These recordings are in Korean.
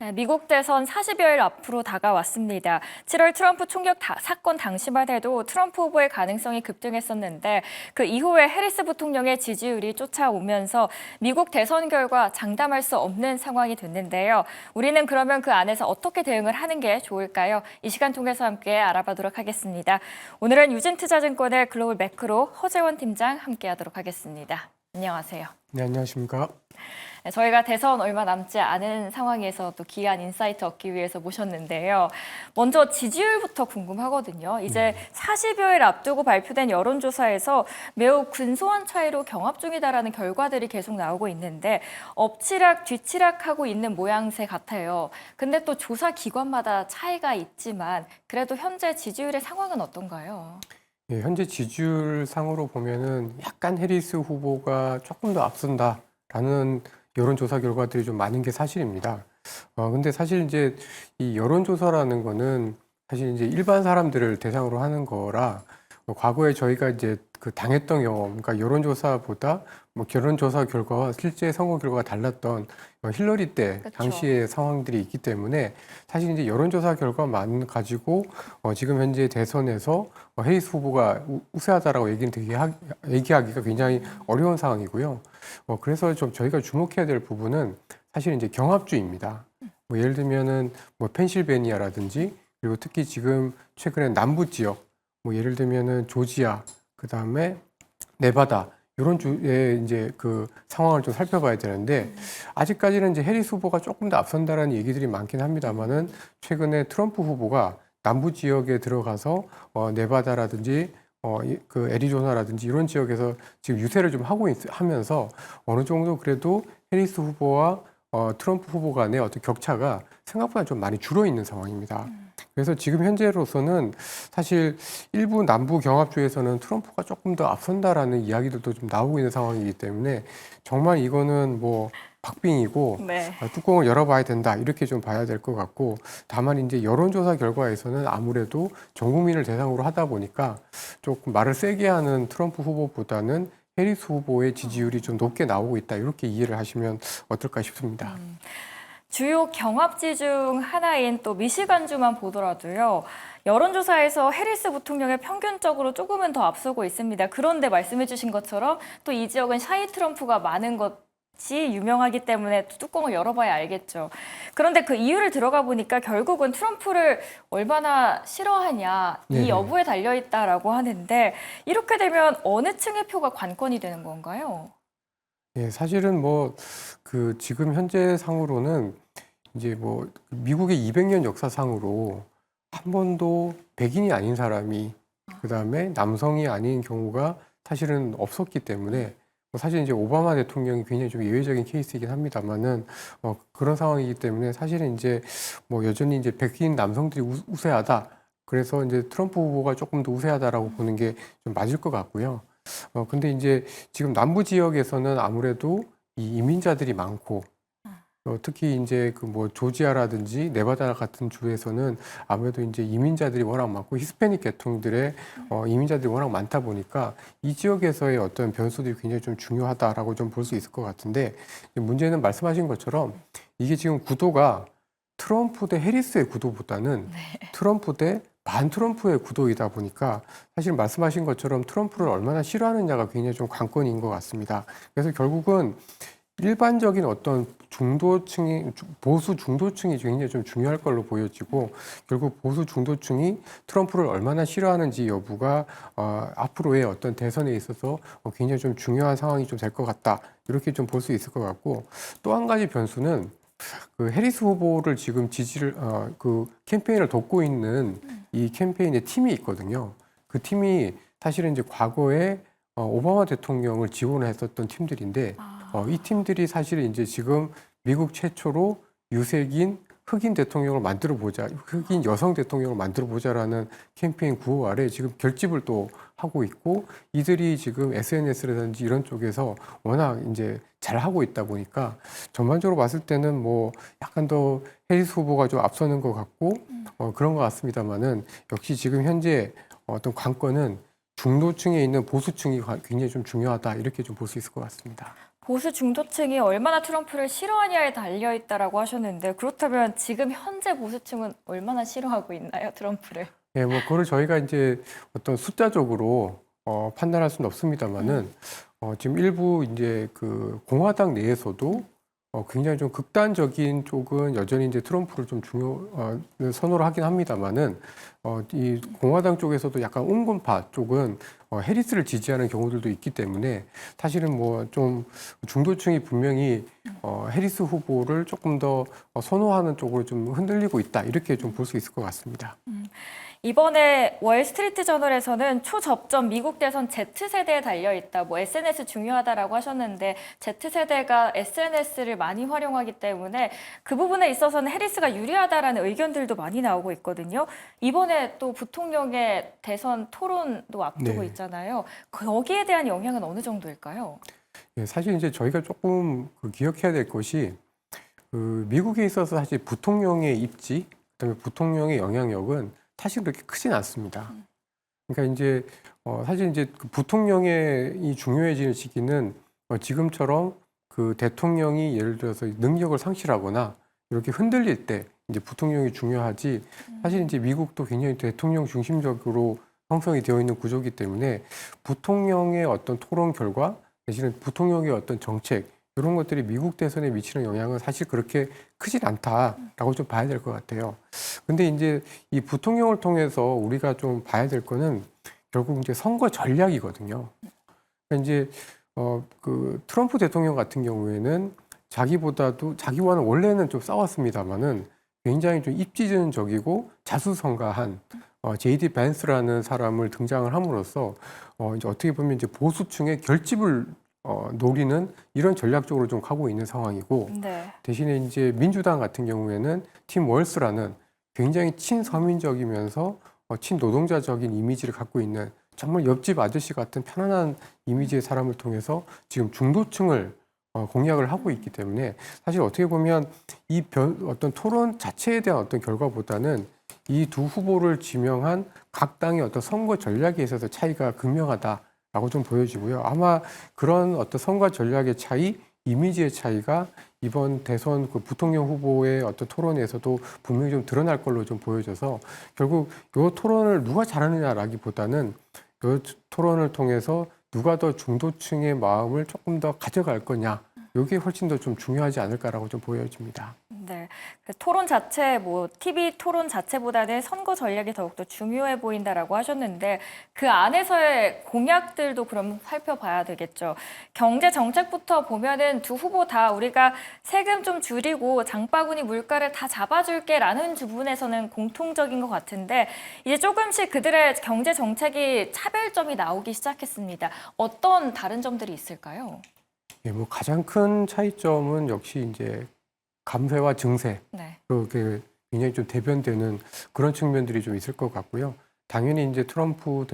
네, 미국 대선 40여일 앞으로 다가왔습니다. 7월 트럼프 총격 사건 당시만 해도 트럼프 후보의 가능성이 급등했었는데 그 이후에 해리스 부통령의 지지율이 쫓아오면서 미국 대선 결과 장담할 수 없는 상황이 됐는데요. 우리는 그러면 그 안에서 어떻게 대응을 하는 게 좋을까요? 이 시간 통해서 함께 알아보도록 하겠습니다. 오늘은 유진투자증권의 글로벌 매크로 허재원 팀장 함께하도록 하겠습니다. 안녕하세요. 네, 안녕하십니까. 네, 저희가 대선 얼마 남지 않은 상황에서 또 귀한 인사이트 얻기 위해서 모셨는데요. 먼저 지지율부터 궁금하거든요. 이제 40여일 앞두고 발표된 여론조사에서 매우 근소한 차이로 경합 중이다라는 결과들이 계속 나오고 있는데 엎치락 뒤치락하고 있는 모양새 같아요. 근데 또 조사 기관마다 차이가 있지만 그래도 현재 지지율의 상황은 어떤가요? 예, 현재 지지율 상으로 보면은 약간 해리스 후보가 조금 더 앞선다라는 여론조사 결과들이 좀 많은 게 사실입니다. 근데 사실 이제 이 여론조사라는 거는 사실 이제 일반 사람들을 대상으로 하는 거라 과거에 저희가 이제 그 당했던 경험, 그러니까 여론조사보다 뭐 여론조사 결과와 실제 선거 결과가 달랐던 힐러리 때 그쵸. 당시의 상황들이 있기 때문에 사실 이제 여론조사 결과만 가지고 지금 현재 대선에서 해리스 후보가 우세하다라고 얘기하기가 굉장히 어려운 상황이고요. 그래서 좀 저희가 주목해야 될 부분은 사실 이제 경합주입니다. 뭐 예를 들면은 뭐 펜실베니아라든지 그리고 특히 지금 최근에 남부 지역 뭐 예를 들면은 조지아, 그 다음에 네바다 이런 주의 이제 그 상황을 좀 살펴봐야 되는데 아직까지는 이제 해리스 후보가 조금 더 앞선다라는 얘기들이 많긴 합니다만은 최근에 트럼프 후보가 남부 지역에 들어가서 네바다라든지 그 애리조나라든지 이런 지역에서 지금 유세를 좀 하면서 어느 정도 그래도 해리스 후보와 트럼프 후보 간의 어떤 격차가 생각보다 좀 많이 줄어 있는 상황입니다. 그래서 지금 현재로서는 사실 일부 남부 경합주에서는 트럼프가 조금 더 앞선다라는 이야기들도 좀 나오고 있는 상황이기 때문에 정말 이거는 뭐 박빙이고 네. 뚜껑을 열어봐야 된다 이렇게 좀 봐야 될 것 같고 다만 이제 여론조사 결과에서는 아무래도 전 국민을 대상으로 하다 보니까 조금 말을 세게 하는 트럼프 후보보다는 해리스 후보의 지지율이 좀 높게 나오고 있다 이렇게 이해를 하시면 어떨까 싶습니다. 주요 경합지 중 하나인 또 미시간주만 보더라도요. 여론조사에서 해리스 부통령의 평균적으로 조금은 더 앞서고 있습니다. 그런데 말씀해 주신 것처럼 또 이 지역은 샤이 트럼프가 많은 것이 유명하기 때문에 뚜껑을 열어봐야 알겠죠. 그런데 그 이유를 들어가 보니까 결국은 트럼프를 얼마나 싫어하냐 이 네네. 여부에 달려있다라고 하는데 이렇게 되면 어느 층의 표가 관건이 되는 건가요? 예, 사실은 뭐 그 지금 현재 상으로는 이제 뭐 미국의 200년 역사상으로 한 번도 백인이 아닌 사람이 그다음에 남성이 아닌 경우가 사실은 없었기 때문에 뭐 사실 이제 오바마 대통령이 굉장히 좀 예외적인 케이스이긴 합니다만은 그런 상황이기 때문에 사실은 이제 뭐 여전히 이제 백인 남성들이 우세하다. 그래서 이제 트럼프 후보가 조금 더 우세하다라고 보는 게 좀 맞을 것 같고요. 근데 이제 지금 남부 지역에서는 아무래도 이 이민자들이 많고 특히 이제 그 뭐 조지아라든지 네바다 같은 주에서는 아무래도 이제 이민자들이 워낙 많고 히스패닉 계통들의 이민자들이 워낙 많다 보니까 이 지역에서의 어떤 변수들이 굉장히 좀 중요하다라고 좀 볼 수 있을 것 같은데 문제는 말씀하신 것처럼 이게 지금 구도가 트럼프 대 해리스의 구도보다는 트럼프 대 반트럼프의 구도이다 보니까 사실 말씀하신 것처럼 트럼프를 얼마나 싫어하느냐가 굉장히 좀 관건인 것 같습니다. 그래서 결국은 일반적인 어떤 보수 중도층이 굉장히 좀 중요할 걸로 보여지고 결국 보수 중도층이 트럼프를 얼마나 싫어하는지 여부가 앞으로의 어떤 대선에 있어서 굉장히 좀 중요한 상황이 좀 될 것 같다 이렇게 좀 볼 수 있을 것 같고 또 한 가지 변수는 그 해리스 후보를 지금 그 캠페인을 돕고 있는 이 캠페인의 팀이 있거든요. 그 팀이 사실은 이제 과거에 오바마 대통령을 지원했었던 팀들인데 이 팀들이 사실은 이제 지금 미국 최초로 유색인 흑인 대통령을 만들어 보자, 흑인 여성 대통령을 만들어 보자라는 캠페인 구호 아래 지금 결집을 또 하고 있고 이들이 지금 SNS라든지 이런 쪽에서 워낙 이제 잘 하고 있다 보니까 전반적으로 봤을 때는 뭐 약간 더 해리스 후보가 좀 앞서는 것 같고 그런 것 같습니다만은 역시 지금 현재 어떤 관건은 중도층에 있는 보수층이 굉장히 좀 중요하다 이렇게 좀 볼 수 있을 것 같습니다. 보수 중도층이 얼마나 트럼프를 싫어하냐에 달려 있다라고 하셨는데 그렇다면 지금 현재 보수층은 얼마나 싫어하고 있나요, 트럼프를? 예, 뭐 그걸 저희가 이제 어떤 숫자적으로 판단할 수는 없습니다만은 지금 일부 이제 그 공화당 내에서도 굉장히 좀 극단적인 쪽은 여전히 이제 트럼프를 좀 선호를 하긴 합니다만은 이 공화당 쪽에서도 약간 온건파 쪽은 해리스를 지지하는 경우들도 있기 때문에 사실은 뭐 좀 중도층이 분명히 해리스 후보를 조금 더 선호하는 쪽으로 좀 흔들리고 있다 이렇게 좀 볼 수 있을 것 같습니다. 이번에 월스트리트 저널에서는 초접점 미국 대선 Z세대에 달려있다. 뭐 SNS 중요하다라고 하셨는데 Z세대가 SNS를 많이 활용하기 때문에 그 부분에 있어서는 해리스가 유리하다라는 의견들도 많이 나오고 있거든요. 이번에 또 부통령의 대선 토론도 앞두고 네. 있잖아요. 거기에 대한 영향은 어느 정도일까요? 예, 사실 이제 저희가 조금 기억해야 될 것이 미국에 있어서 사실 부통령의 입지, 그다음에 부통령의 영향력은 사실 그렇게 크진 않습니다. 그러니까 이제 사실 이제 그 부통령의 이 중요해지는 시기는 지금처럼 그 대통령이 예를 들어서 능력을 상실하거나 이렇게 흔들릴 때 이제 부통령이 중요하지. 사실 이제 미국도 굉장히 대통령 중심적으로 형성이 되어 있는 구조이기 때문에 부통령의 어떤 토론 결과 대신에 부통령의 어떤 정책 이런 것들이 미국 대선에 미치는 영향은 사실 그렇게 크진 않다라고 좀 봐야 될 것 같아요. 근데 이제 이 부통령을 통해서 우리가 좀 봐야 될 거는 결국 이제 선거 전략이거든요. 그러니까 이제 그 트럼프 대통령 같은 경우에는 자기와는 원래는 좀 싸웠습니다만은 굉장히 좀 입지전적이고 자수성가한 제이디 밴스라는 사람을 등장을 함으로써 이제 어떻게 보면 이제 보수층의 결집을 노리는 이런 전략적으로 좀 가고 있는 상황이고 네. 대신에 이제 민주당 같은 경우에는 팀 월스라는 굉장히 친서민적이면서 친노동자적인 이미지를 갖고 있는 정말 옆집 아저씨 같은 편안한 이미지의 사람을 통해서 지금 중도층을 공략을 하고 있기 때문에 사실 어떻게 보면 어떤 토론 자체에 대한 어떤 결과보다는 이 두 후보를 지명한 각 당의 어떤 선거 전략에 있어서 차이가 극명하다라고 좀 보여지고요. 아마 그런 어떤 선거 전략의 차이, 이미지의 차이가 이번 대선 그 부통령 후보의 어떤 토론에서도 분명히 좀 드러날 걸로 좀 보여져서 결국 이 토론을 누가 잘하느냐라기보다는 이 토론을 통해서 누가 더 중도층의 마음을 조금 더 가져갈 거냐, 이게 훨씬 더 좀 중요하지 않을까라고 좀 보여집니다. 네, 그 토론 자체, 뭐 TV 토론 자체보다는 선거 전략이 더욱더 중요해 보인다라고 하셨는데 그 안에서의 공약들도 그럼 살펴봐야 되겠죠. 경제 정책부터 보면은 두 후보 다 우리가 세금 좀 줄이고 장바구니 물가를 다 잡아줄게라는 부분에서는 공통적인 것 같은데 이제 조금씩 그들의 경제 정책이 차별점이 나오기 시작했습니다. 어떤 다른 점들이 있을까요? 예, 뭐 가장 큰 차이점은 역시 이제 감세와 증세, 네. 그렇게 굉장히 좀 대변되는 그런 측면들이 좀 있을 것 같고요. 당연히 이제 트럼프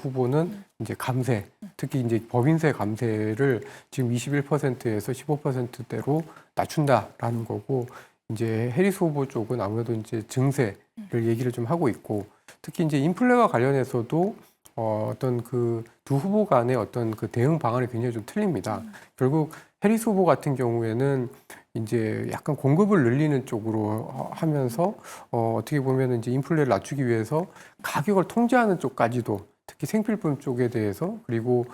후보는 이제 감세, 특히 이제 법인세 감세를 지금 21%에서 15%대로 낮춘다라는 거고, 이제 해리스 후보 쪽은 아무래도 이제 증세를 얘기를 좀 하고 있고, 특히 이제 인플레와 관련해서도 어떤 그 두 후보 간의 어떤 그 대응 방안이 굉장히 좀 틀립니다. 결국 해리스 후보 같은 경우에는 이제 약간 공급을 늘리는 쪽으로 하면서 어떻게 보면 이제 인플레를 낮추기 위해서 가격을 통제하는 쪽까지도 특히 생필품 쪽에 대해서 그리고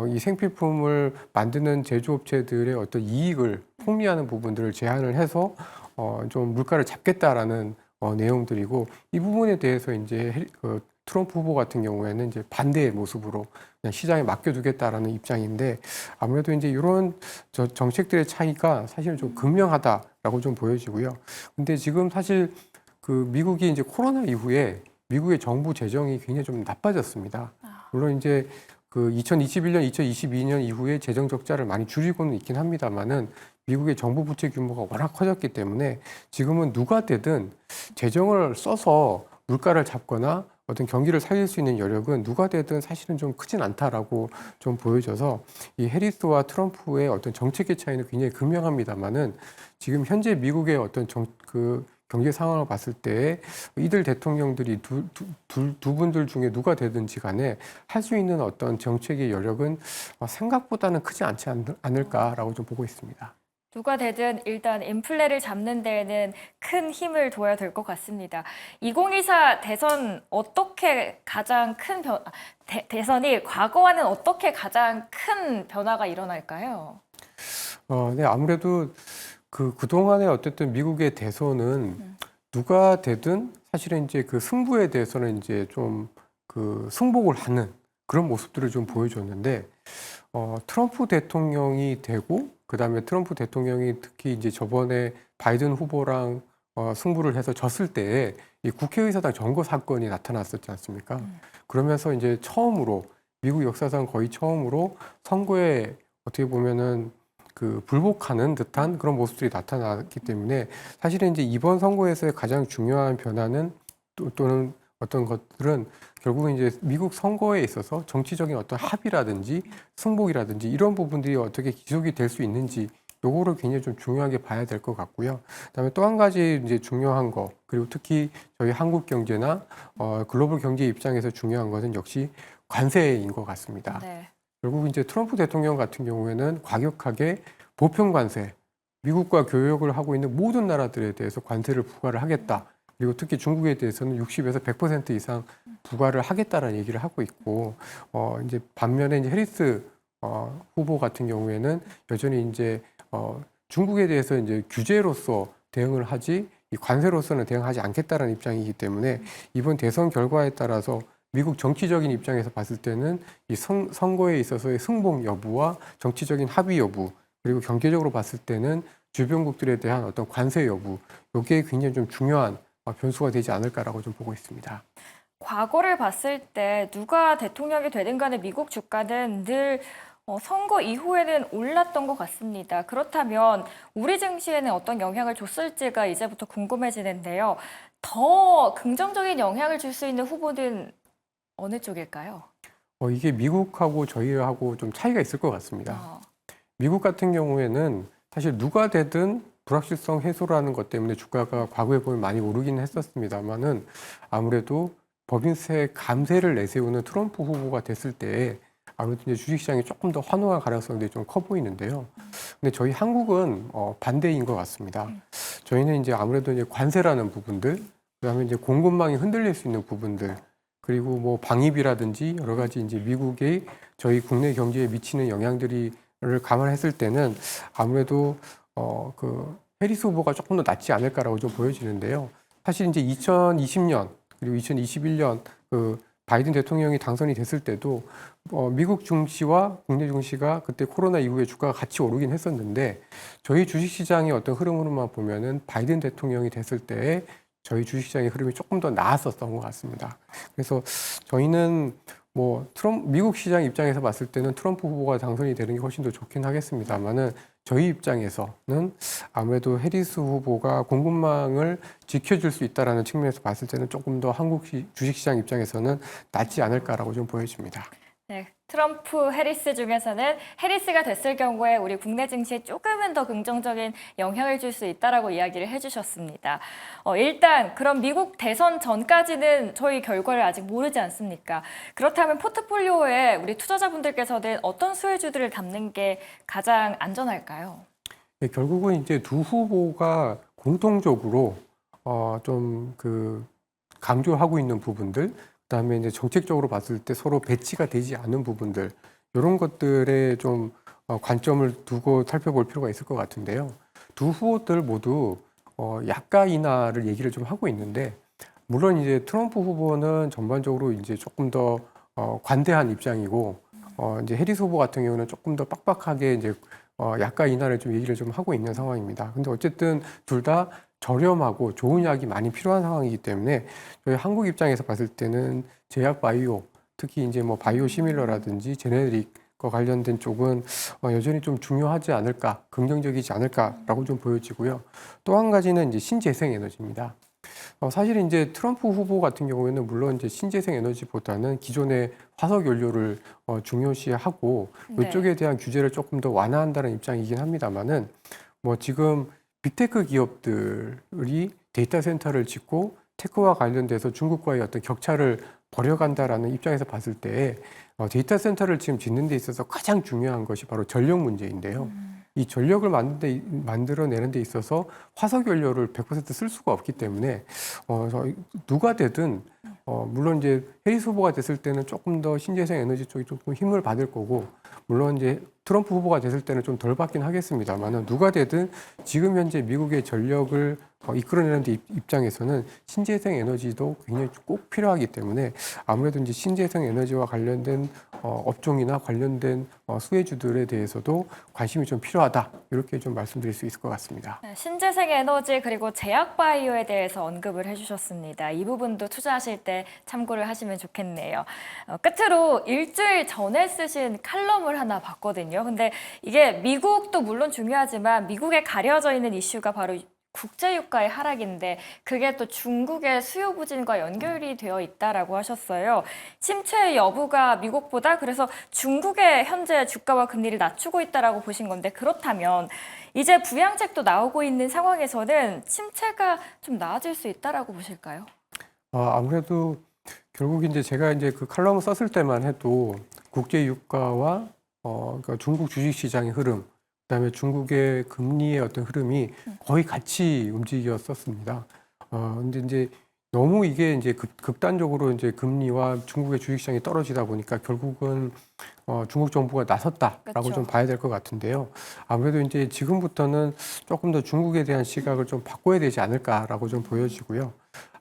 이 생필품을 만드는 제조업체들의 어떤 이익을 폭리하는 부분들을 제한을 해서 좀 물가를 잡겠다라는 내용들이고 이 부분에 대해서 이제 트럼프 후보 같은 경우에는 이제 반대의 모습으로 그냥 시장에 맡겨두겠다라는 입장인데 아무래도 이제 이런 정책들의 차이가 사실 좀 극명하다라고 좀 보여지고요. 근데 지금 사실 그 미국이 이제 코로나 이후에 미국의 정부 재정이 굉장히 좀 나빠졌습니다. 물론 이제 그 2021년, 2022년 이후에 재정 적자를 많이 줄이고는 있긴 합니다만은 미국의 정부 부채 규모가 워낙 커졌기 때문에 지금은 누가 되든 재정을 써서 물가를 잡거나 어떤 경기를 살릴 수 있는 여력은 누가 되든 사실은 좀 크진 않다라고 좀 보여져서 이 해리스와 트럼프의 어떤 정책의 차이는 굉장히 극명합니다만은 지금 현재 미국의 어떤 경제 상황을 봤을 때 이들 대통령들이 두 분들 중에 누가 되든지 간에 할 수 있는 어떤 정책의 여력은 생각보다는 크지 않지 않을까라고 좀 보고 있습니다. 누가 되든 일단 인플레를 잡는 데에는 큰 힘을 둬야 될 것 같습니다. 2024 대선 어떻게 가장 큰 대선이 과거와는 어떻게 가장 큰 변화가 일어날까요? 네, 아무래도 그동안에 어쨌든 미국의 대선은 누가 되든 사실은 이제 그 승부에 대해서는 이제 좀 그 승복을 하는 그런 모습들을 좀 보여줬는데, 트럼프 대통령이 되고, 그 다음에 트럼프 대통령이 특히 이제 저번에 바이든 후보랑 승부를 해서 졌을 때에 이 국회의사당 점거 사건이 나타났었지 않습니까? 그러면서 이제 처음으로, 미국 역사상 거의 처음으로 선거에 어떻게 보면은 그 불복하는 듯한 그런 모습들이 나타났기 때문에 사실은 이제 이번 선거에서의 가장 중요한 변화는 또는 어떤 것들은 결국은 이제 미국 선거에 있어서 정치적인 어떤 합의라든지 승복이라든지 이런 부분들이 어떻게 지속이 될 수 있는지 요거를 굉장히 좀 중요하게 봐야 될 것 같고요. 그다음에 또 한 가지 이제 중요한 거, 그리고 특히 저희 한국 경제나 글로벌 경제 입장에서 중요한 것은 역시 관세인 것 같습니다. 네. 결국 이제 트럼프 대통령 같은 경우에는 과격하게 보편 관세, 미국과 교역을 하고 있는 모든 나라들에 대해서 관세를 부과를 하겠다. 그리고 특히 중국에 대해서는 60에서 100% 이상 부과를 하겠다라는 얘기를 하고 있고, 이제 반면에 이제 해리스 후보 같은 경우에는 여전히 이제 중국에 대해서 이제 규제로서 대응을 하지 이 관세로서는 대응하지 않겠다라는 입장이기 때문에 이번 대선 결과에 따라서 미국 정치적인 입장에서 봤을 때는 이 선거에 있어서의 승복 여부와 정치적인 합의 여부, 그리고 경제적으로 봤을 때는 주변국들에 대한 어떤 관세 여부, 이게 굉장히 좀 중요한 변수가 되지 않을까라고 좀 보고 있습니다. 과거를 봤을 때 누가 대통령이 되든 간에 미국 주가는 늘 선거 이후에는 올랐던 것 같습니다. 그렇다면 우리 증시에는 어떤 영향을 줬을지가 이제부터 궁금해지는데요. 더 긍정적인 영향을 줄 수 있는 후보는 어느 쪽일까요? 이게 미국하고 저희하고 좀 차이가 있을 것 같습니다. 미국 같은 경우에는 사실 누가 되든 불확실성 해소라는 것 때문에 주가가 과거에 보면 많이 오르긴 했었습니다만은 아무래도 법인세 감세를 내세우는 트럼프 후보가 됐을 때 아무래도 이제 주식시장이 조금 더 환호할 가능성이 좀 커 보이는데요. 근데 저희 한국은 반대인 것 같습니다. 저희는 이제 아무래도 이제 관세라는 부분들, 그다음에 이제 공급망이 흔들릴 수 있는 부분들, 그리고 뭐 방위비라든지 여러 가지 이제 미국의 저희 국내 경제에 미치는 영향들을 감안했을 때는 아무래도 그 해리스 후보가 조금 더 낫지 않을까라고 좀 보여지는데요. 사실 이제 2020년 그리고 2021년 그 바이든 대통령이 당선이 됐을 때도 미국 증시와 국내 증시가 그때 코로나 이후에 주가가 같이 오르긴 했었는데 저희 주식시장의 어떤 흐름으로만 보면은 바이든 대통령이 됐을 때 저희 주식시장의 흐름이 조금 더 나았었던 것 같습니다. 그래서 저희는 뭐 미국 시장 입장에서 봤을 때는 트럼프 후보가 당선이 되는 게 훨씬 더 좋긴 하겠습니다만은 저희 입장에서는 아무래도 해리스 후보가 공급망을 지켜줄 수 있다라는 측면에서 봤을 때는 조금 더 한국 주식시장 입장에서는 낫지 않을까라고 좀 보여집니다. 네, 트럼프, 해리스 중에서는 해리스가 됐을 경우에 우리 국내 증시에 조금은 더 긍정적인 영향을 줄 수 있다라고 이야기를 해주셨습니다. 일단 그럼 미국 대선 전까지는 저희 결과를 아직 모르지 않습니까? 그렇다면 포트폴리오에 우리 투자자분들께서는 어떤 수혜주들을 담는 게 가장 안전할까요? 네, 결국은 이제 두 후보가 공통적으로 좀 그 강조하고 있는 부분들, 그다음에 이제 정책적으로 봤을 때 서로 배치가 되지 않은 부분들, 이런 것들에 좀 관점을 두고 살펴볼 필요가 있을 것 같은데요. 두 후보들 모두 약가 인하를 얘기를 좀 하고 있는데, 물론 이제 트럼프 후보는 전반적으로 이제 조금 더 관대한 입장이고, 이제 해리스 후보 같은 경우는 조금 더 빡빡하게 이제 약가 인하를 좀 얘기를 좀 하고 있는 상황입니다. 근데 어쨌든 둘 다 저렴하고 좋은 약이 많이 필요한 상황이기 때문에 저희 한국 입장에서 봤을 때는 제약 바이오, 특히 이제 뭐 바이오 시밀러라든지 제네릭과 관련된 쪽은 여전히 좀 중요하지 않을까, 긍정적이지 않을까라고 좀 보여지고요. 또 한 가지는 이제 신재생 에너지입니다. 사실 이제 트럼프 후보 같은 경우에는 물론 이제 신재생 에너지보다는 기존의 화석 연료를 중요시하고 네. 이쪽에 대한 규제를 조금 더 완화한다는 입장이긴 합니다만은 뭐 지금 빅테크 기업들이 데이터 센터를 짓고 테크와 관련돼서 중국과의 어떤 격차를 벌여간다라는 입장에서 봤을 때 데이터 센터를 지금 짓는 데 있어서 가장 중요한 것이 바로 전력 문제인데요. 이 전력을 만들어내는 데 있어서 화석 연료를 100% 쓸 수가 없기 때문에 누가 되든 물론 이제 해리스 후보가 됐을 때는 조금 더 신재생 에너지 쪽이 조금 힘을 받을 거고 물론 이제 트럼프 후보가 됐을 때는 좀 덜 받긴 하겠습니다만 누가 되든 지금 현재 미국의 전력을 이끌어내는 데 입장에서는 신재생 에너지도 굉장히 꼭 필요하기 때문에 아무래도 이제 신재생 에너지와 관련된 업종이나 관련된 수혜주들에 대해서도 관심이 좀 필요하다 이렇게 좀 말씀드릴 수 있을 것 같습니다. 네, 신재생 에너지 그리고 제약 바이오에 대해서 언급을 해주셨습니다. 이 부분도 투자하실 때 참고를 하시면 좋겠네요. 끝으로 일주일 전에 쓰신 칼럼을 하나 봤거든요. 근데 이게 미국도 물론 중요하지만 미국에 가려져 있는 이슈가 바로 국제유가의 하락인데 그게 또 중국의 수요 부진과 연결이 되어 있다라고 하셨어요. 침체 여부가 미국보다 그래서 중국의 현재 주가와 금리를 낮추고 있다라고 보신 건데 그렇다면 이제 부양책도 나오고 있는 상황에서는 침체가 좀 나아질 수 있다라고 보실까요? 아무래도 결국 이제 제가 이제 그 칼럼을 썼을 때만 해도 국제유가와 그러니까 중국 주식시장의 흐름 그다음에 중국의 금리의 어떤 흐름이 거의 같이 움직였었습니다. 근데 이제 너무 이게 이제 극단적으로 이제 금리와 중국의 주식시장이 떨어지다 보니까 결국은 중국 정부가 나섰다라고 그렇죠. 좀 봐야 될 것 같은데요. 아무래도 이제 지금부터는 조금 더 중국에 대한 시각을 좀 바꿔야 되지 않을까라고 좀 보여지고요.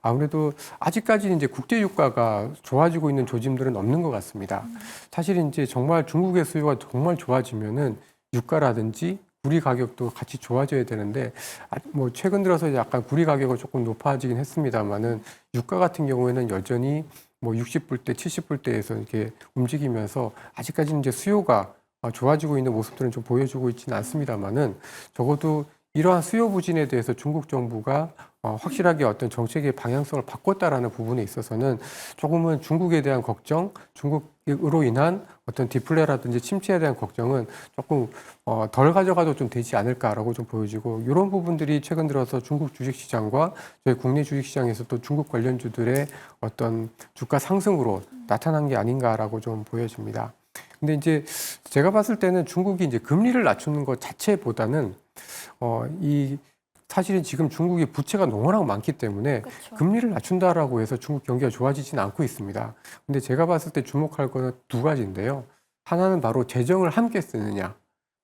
아무래도 아직까지 이제 국제 유가가 좋아지고 있는 조짐들은 없는 것 같습니다. 사실 이제 정말 중국의 수요가 정말 좋아지면은 유가라든지 구리 가격도 같이 좋아져야 되는데 뭐 최근 들어서 약간 구리 가격은 조금 높아지긴 했습니다만은 유가 같은 경우에는 여전히 뭐 60불대, 70불대에서 이렇게 움직이면서 아직까지는 이제 수요가 좋아지고 있는 모습들은 좀 보여주고 있지는 않습니다만은 적어도 이러한 수요 부진에 대해서 중국 정부가 확실하게 어떤 정책의 방향성을 바꿨다라는 부분에 있어서는 조금은 중국에 대한 걱정, 중국으로 인한 어떤 디플레라든지 침체에 대한 걱정은 조금 덜 가져가도 좀 되지 않을까라고 좀 보여지고 이런 부분들이 최근 들어서 중국 주식시장과 저희 국내 주식시장에서도 중국 관련주들의 어떤 주가 상승으로 나타난 게 아닌가라고 좀 보여집니다. 근데 이제 제가 봤을 때는 중국이 이제 금리를 낮추는 것 자체보다는 사실은 지금 중국이 부채가 너무나 많기 때문에 그렇죠. 금리를 낮춘다라고 해서 중국 경기가 좋아지지는 않고 있습니다. 근데 제가 봤을 때 주목할 거는 두 가지인데요. 하나는 바로 재정을 함께 쓰느냐.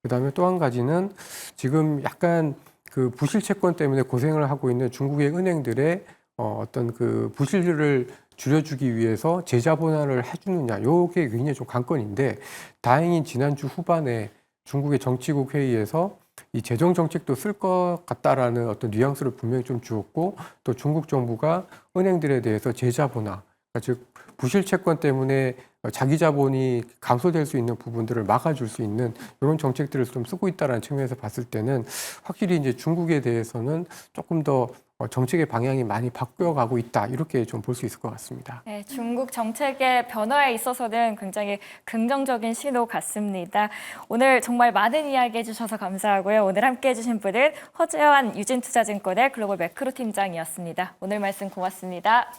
그다음에 또 한 가지는 지금 약간 그 부실 채권 때문에 고생을 하고 있는 중국의 은행들의 어떤 그 부실을 줄여주기 위해서 재자본화를 해주느냐. 요게 굉장히 좀 관건인데 다행히 지난주 후반에 중국의 정치국 회의에서 이 재정 정책도 쓸 것 같다라는 어떤 뉘앙스를 분명히 좀 주었고 또 중국 정부가 은행들에 대해서 재자본화, 그러니까 즉 부실 채권 때문에 자기 자본이 감소될 수 있는 부분들을 막아줄 수 있는 이런 정책들을 좀 쓰고 있다라는 측면에서 봤을 때는 확실히 이제 중국에 대해서는 조금 더 정책의 방향이 많이 바뀌어가고 있다 이렇게 좀 볼 수 있을 것 같습니다. 네, 중국 정책의 변화에 있어서는 굉장히 긍정적인 신호 같습니다. 오늘 정말 많은 이야기 해주셔서 감사하고요. 오늘 함께해 주신 분은 허재환 유진투자증권의 글로벌 매크로 팀장이었습니다. 오늘 말씀 고맙습니다.